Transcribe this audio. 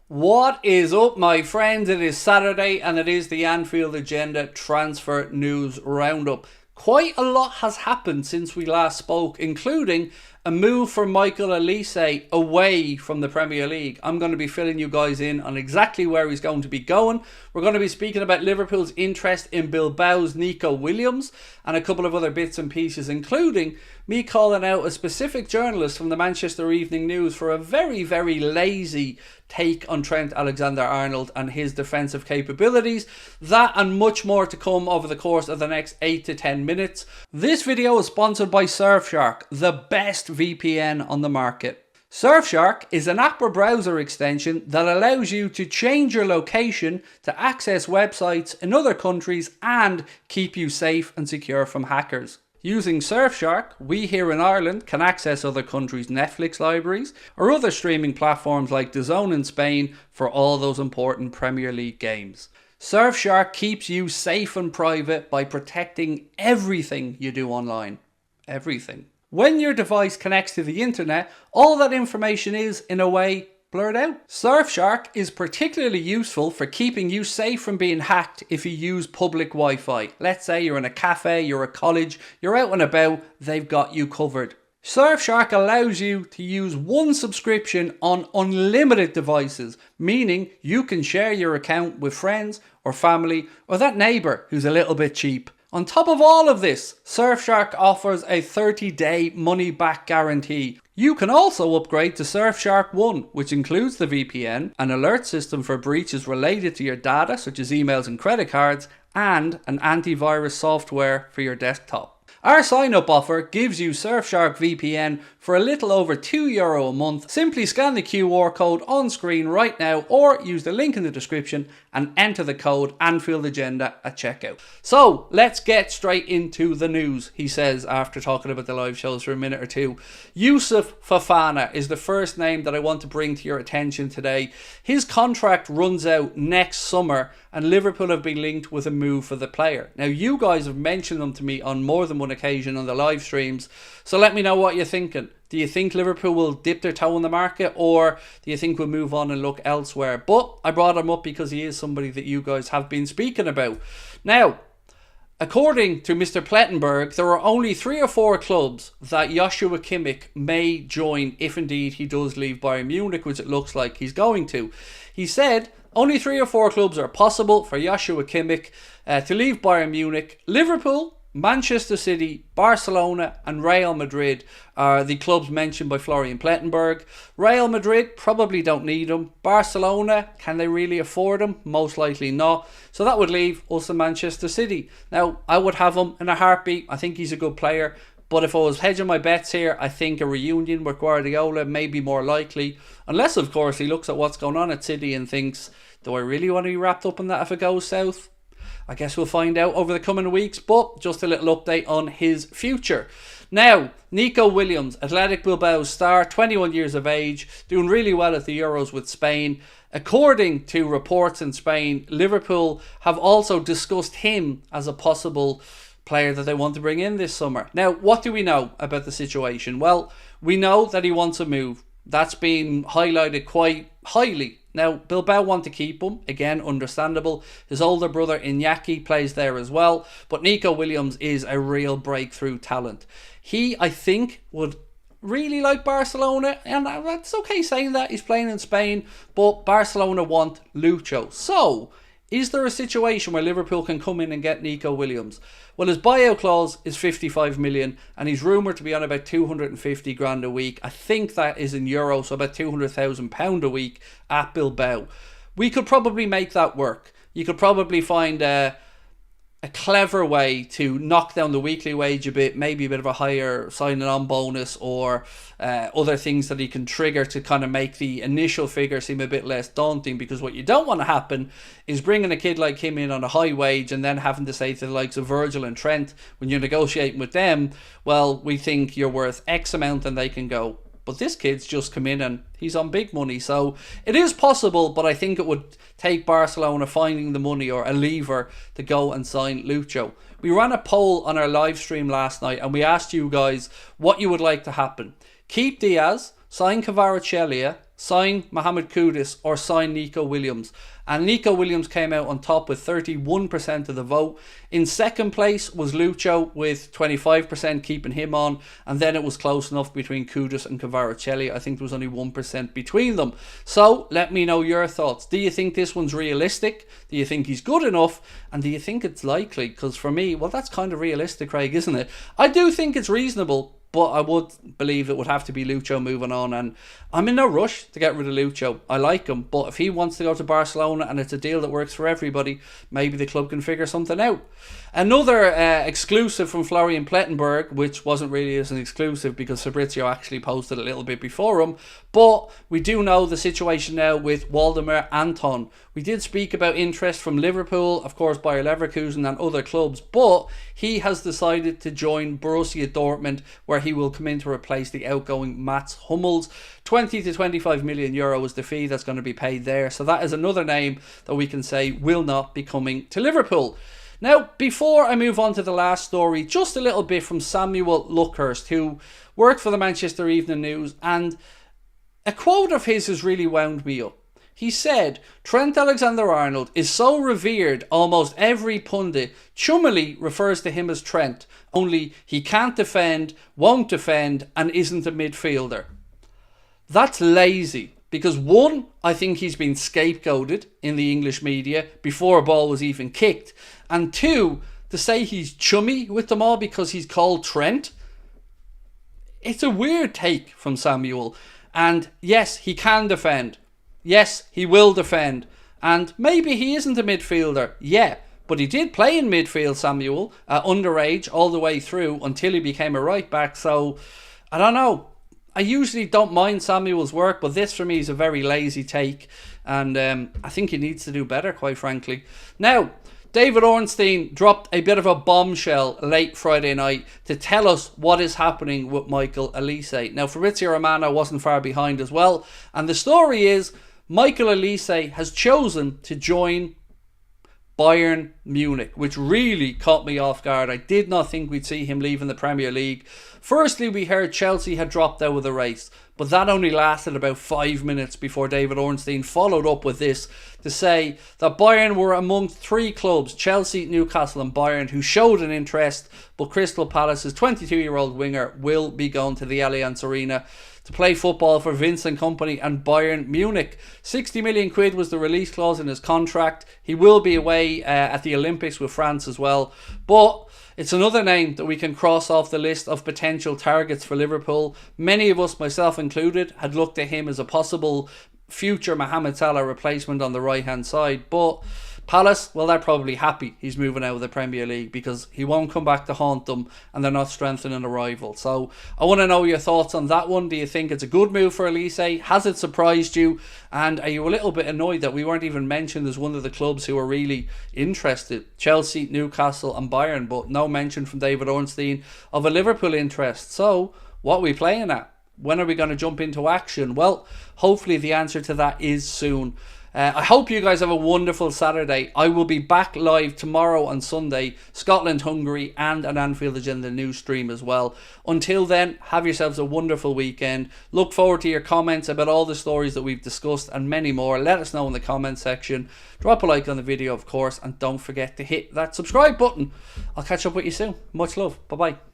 What is up, my friends? It is Saturday and it is the Anfield Agenda Transfer News Roundup. Quite a lot has happened since we last spoke, including a move for Michael Olise away from the Premier League. I'm going to be filling you guys in on exactly where he's going to be going. We're going to be speaking about Liverpool's interest in Bilbao's Nico Williams and a couple of other bits and pieces, including me calling out a specific journalist from the Manchester Evening News for a very, very lazy take on Trent Alexander-Arnold and his defensive capabilities. That and much more to come over the course of the next 8 to 10 minutes. This video is sponsored by Surfshark, the best VPN on the market. Surfshark is an app or browser extension that allows you to change your location to access websites in other countries and keep you safe and secure from hackers. Using Surfshark, we here in Ireland can access other countries' Netflix libraries or other streaming platforms like DAZN in Spain for all those important Premier League games. Surfshark keeps you safe and private by protecting everything you do online. Everything. When your device connects to the internet, all that information is, in a way, blurred out. Surfshark is particularly useful for keeping you safe from being hacked if you use public Wi-Fi. Let's say you're in a cafe, you're at college, you're out and about, they've got you covered. Surfshark allows you to use one subscription on unlimited devices, meaning you can share your account with friends or family or that neighbour who's a little bit cheap. On top of all of this, Surfshark offers a 30-day money-back guarantee. You can also upgrade to Surfshark One, which includes the VPN, an alert system for breaches related to your data, such as emails and credit cards, and an antivirus software for your desktop. Our sign-up offer gives you Surfshark VPN for a little over €2 a month. Simply scan the QR code on screen right now or use the link in the description and enter the code Anfield Agenda at checkout. So let's get straight into the news, he says after talking about the live shows for a minute or two. Youssouf Fofana is the first name that I want to bring to your attention today. His contract runs out next summer and Liverpool have been linked with a move for the player. Now you guys have mentioned them to me on more than one occasion on the live streams, so let me know what you're thinking. Do you think Liverpool will dip their toe in the market, or do you think we'll move on and look elsewhere? But I brought him up because he is somebody that you guys have been speaking about. Now, according to Mr. Plettenberg, there are only 3 or 4 clubs that Joshua Kimmich may join if indeed he does leave Bayern Munich, which it looks like he's going to. He said only 3 or 4 clubs are possible for Joshua Kimmich to leave Bayern Munich. Liverpool, Manchester City, Barcelona and Real Madrid are the clubs mentioned by Florian Plettenberg. Real Madrid probably don't need him. Barcelona, can they really afford him? Most likely not. So that would leave us in Manchester City. Now, I would have him in a heartbeat. I think he's a good player. But if I was hedging my bets here, I think a reunion with Guardiola may be more likely. Unless, of course, he looks at what's going on at City and thinks, do I really want to be wrapped up in that if it goes south? I guess we'll find out over the coming weeks, but just a little update on his future. Now, Nico Williams, Athletic Bilbao's star, 21 years of age, doing really well at the Euros with Spain. According to reports in Spain, Liverpool have also discussed him as a possible player that they want to bring in this summer. Now, what do we know about the situation? Well, we know that he wants a move. That's been highlighted quite highly. Now, Bilbao want to keep him. Again, understandable. His older brother, Iñaki, plays there as well. But Nico Williams is a real breakthrough talent. He, I think, would really like Barcelona. And it's okay saying that. He's playing in Spain. But Barcelona want Lucho. So, is there a situation where Liverpool can come in and get Nico Williams? Well, his buyout clause is 55 million and he's rumoured to be on about 250 grand a week. I think that is in euros, so about £200,000 a week at Bilbao. We could probably make that work. You could probably find a clever way to knock down the weekly wage a bit, maybe a bit of a higher signing on bonus or other things that he can trigger to kind of make the initial figure seem a bit less daunting, because what you don't want to happen is bringing a kid like him in on a high wage and then having to say to the likes of Virgil and Trent when you're negotiating with them, well, we think you're worth X amount, and they can go, but this kid's just come in and he's on big money. So it is possible, but I think it would take Barcelona finding the money or a lever to go and sign Lucho. We ran a poll on our live stream last night and we asked you guys what you would like to happen. Keep Diaz, sign Kvaratskhelia, sign Mohamed Kudus or sign Nico Williams. And Nico Williams came out on top with 31% of the vote. In second place was Lucho with 25%, keeping him on. And then it was close enough between Kudus and Kvaratskhelia. I think there was only 1% between them. So let me know your thoughts. Do you think this one's realistic? Do you think he's good enough? And do you think it's likely? Because for me, well, that's kind of realistic, Craig, isn't it? I do think it's reasonable. But I would believe it would have to be Lucho moving on. And I'm in no rush to get rid of Lucho. I like him. But if he wants to go to Barcelona and it's a deal that works for everybody, maybe the club can figure something out. Another exclusive from Florian Plettenberg, which wasn't really as an exclusive because Fabrizio actually posted a little bit before him. But we do know the situation now with Waldemar Anton. We did speak about interest from Liverpool, of course, Bayer Leverkusen and other clubs. But he has decided to join Borussia Dortmund, where he will come in to replace the outgoing Mats Hummels. 20 to 25 million euro is the fee that's going to be paid there. So that is another name that we can say will not be coming to Liverpool. Now, before I move on to the last story, just a little bit from Samuel Luckhurst, who worked for the Manchester Evening News, and a quote of his has really wound me up. He said, Trent Alexander-Arnold is so revered almost every pundit chummily refers to him as Trent, only he can't defend, won't defend, and isn't a midfielder. That's lazy. Because one, I think he's been scapegoated in the English media before a ball was even kicked. And two, to say he's chummy with them all because he's called Trent. It's a weird take from Samuel. And yes, he can defend. Yes, he will defend. And maybe he isn't a midfielder. Yeah, but he did play in midfield, Samuel, underage all the way through until he became a right back. So, I don't know. I usually don't mind Samuel's work, but this for me is a very lazy take, and I think he needs to do better, quite frankly. Now, David Ornstein dropped a bit of a bombshell late Friday night to tell us what is happening with Michael Olise. Now, Fabrizio Romano wasn't far behind as well, and the story is Michael Olise has chosen to join Bayern Munich, which really caught me off guard. I did not think we'd see him leaving the Premier League. Firstly, we heard Chelsea had dropped out of the race, but that only lasted about 5 minutes before David Ornstein followed up with this to say that Bayern were among 3 clubs, Chelsea, Newcastle and Bayern, who showed an interest, but Crystal Palace's 22-year-old winger will be going to the Allianz Arena to play football for Vincent Kompany and Bayern Munich. 60 million quid was the release clause in his contract. He will be away at the Olympics with France as well. But it's another name that we can cross off the list of potential targets for Liverpool. Many of us, myself included, had looked at him as a possible future Mohamed Salah replacement on the right-hand side. But Palace, well, they're probably happy he's moving out of the Premier League because he won't come back to haunt them and they're not strengthening a rival. So I want to know your thoughts on that one. Do you think it's a good move for Olise? Has it surprised you? And are you a little bit annoyed that we weren't even mentioned as one of the clubs who are really interested? Chelsea, Newcastle and Bayern, but no mention from David Ornstein of a Liverpool interest. So what are we playing at? When are we going to jump into action? Well, hopefully the answer to that is soon. I hope you guys have a wonderful Saturday. I will be back live tomorrow on Sunday, Scotland, Hungary, and an Anfield Agenda news stream as well. Until then, have yourselves a wonderful weekend. Look forward to your comments about all the stories that we've discussed and many more. Let us know in the comment section. Drop a like on the video, of course, and don't forget to hit that subscribe button. I'll catch up with you soon. Much love. Bye-bye.